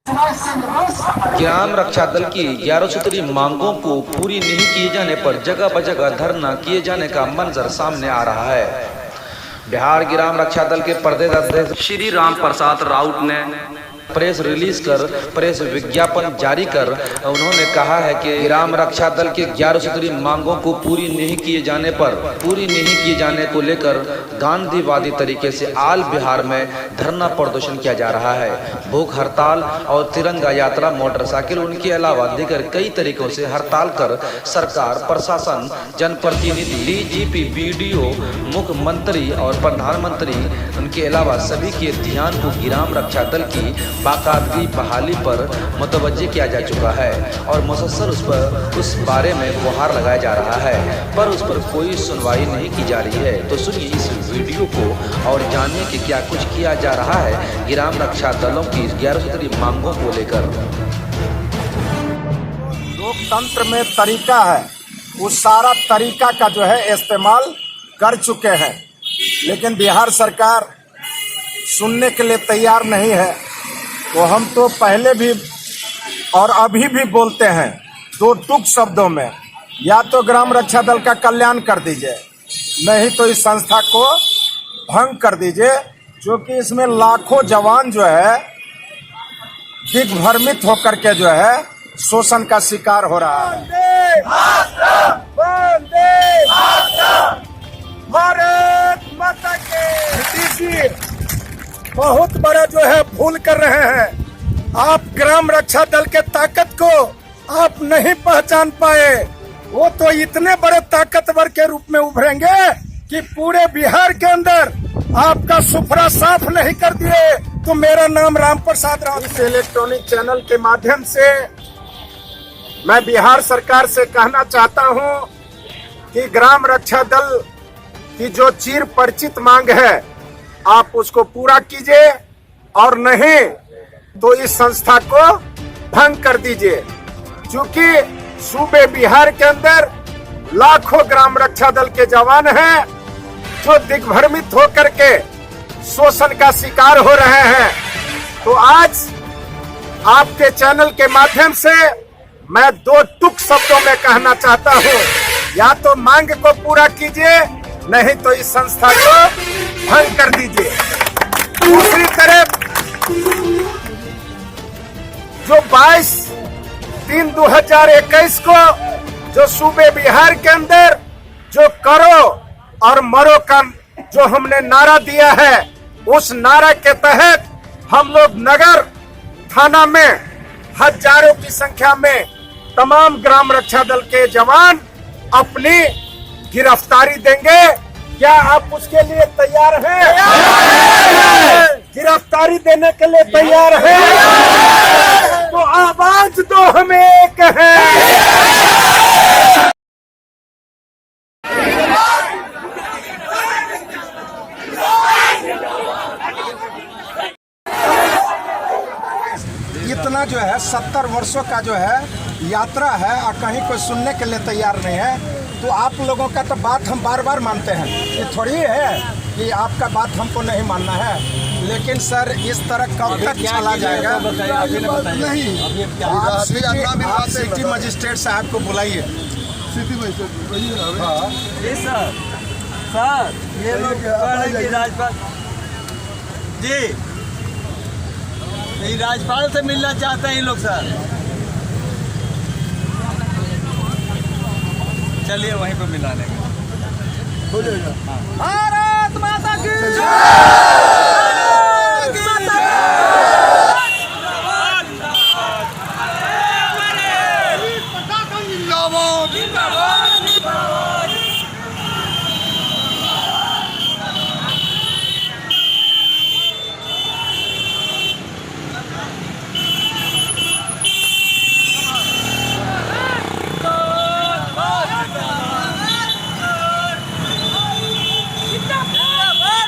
ग्राम रक्षा दल की 11 सूत्री मांगों को पूरी नहीं किए जाने पर जगह बजगह धरना किए जाने का मंजर सामने आ रहा है। बिहार ग्राम रक्षा दल के प्रदेश अध्यक्ष श्री राम प्रसाद राउत ने प्रेस रिलीज कर प्रेस विज्ञापन जारी कर उन्होंने कहा है कि ग्राम रक्षा दल के 11 सूत्री मांगों को पूरी नहीं किए जाने को लेकर गांधीवादी तरीके से आल बिहार में धरना प्रदर्शन किया जा रहा है। भूख हड़ताल और तिरंगा यात्रा, मोटरसाइकिल, उनके अलावा दीगर कई तरीकों से हड़ताल कर सरकार, प्रशासन, जनप्रतिनिधि, डीजीपी, बीडीओ, मुख्यमंत्री और प्रधानमंत्री, उनके अलावा सभी के ध्यान को ग्राम रक्षा दल की बाकायदगी बहाली पर मुतवज्जे किया जा चुका है और मुसलसल उस बारे में गुहार लगाया जा रहा है, पर उस पर कोई सुनवाई नहीं की जा रही है। तो सुनिए इस वीडियो को और जानिए कि क्या कुछ किया जा रहा है ग्राम रक्षा दलों की 11 सूत्री मांगों को लेकर। लोकतंत्र में तरीका है, उस सारा तरीका का जो है इस्तेमाल कर चुके हैं, लेकिन बिहार सरकार सुनने के लिए तैयार नहीं है। तो हम तो पहले भी और अभी भी बोलते हैं दो टूक शब्दों में, या तो ग्राम रक्षा दल का कल्याण कर दीजिए, नहीं तो इस संस्था को भंग कर दीजिए, क्योंकि इसमें लाखों जवान जो है दिग्भ्रमित होकर के जो है शोषण का शिकार हो रहा है। भारत माता के नीतीश जी बहुत बड़ा जो है भूल कर रहे हैं। आप ग्राम रक्षा दल के ताकत को आप नहीं पहचान पाए। वो तो इतने बड़े ताकतवर के रूप में उभरेंगे कि पूरे बिहार के अंदर आपका सुफरा साफ नहीं कर दिए। तो मेरा नाम राम प्रसाद राउत। इस इलेक्ट्रॉनिक चैनल के माध्यम से मैं बिहार सरकार से कहना चाहता हूं कि ग्राम रक्षा दल की जो चिर परिचित मांग है आप उसको पूरा कीजिए, और नहीं तो इस संस्था को भंग कर दीजिए, क्योंकि सूबे बिहार के अंदर लाखों ग्राम रक्षा दल के जवान हैं जो दिग्भ्रमित होकर के शोषण का शिकार हो रहे हैं। तो आज आपके चैनल के माध्यम से मैं दो टूक शब्दों में कहना चाहता हूं, या तो मांग को पूरा कीजिए, नहीं तो इस संस्था को भंग कर दीजिए। दूसरी तरफ जो 22/3/2021 को जो सूबे बिहार के अंदर जो करो और मरो का जो हमने नारा दिया है, उस नारा के तहत हम लोग नगर थाना में हजारों की संख्या में तमाम ग्राम रक्षा दल के जवान अपनी गिरफ्तारी देंगे। क्या आप उसके लिए तैयार हैं? गिरफ्तारी देने के लिए तैयार हैं? तो आवाज दो, हम एक है। इतना जो है 70 वर्षों का जो है यात्रा है और कहीं कोई सुनने के लिए तैयार नहीं है। तो आप लोगों का तो बात हम बार बार मानते हैं, ये थोड़ी है कि आपका बात हमको नहीं मानना है। लेकिन सर इस तरह कब तक चला जाएगा? नहीं, आप सिटी मजिस्ट्रेट साहब को बुलाइए। सिटी मजिस्ट्रेट हाँ सर, ये लोग राज्यपाल जी, ये राज्यपाल से मिलना चाहते हैं ये लोग सर। चलिए वहीं पे मिलाने का हो जाएगा। भारत माता की जय।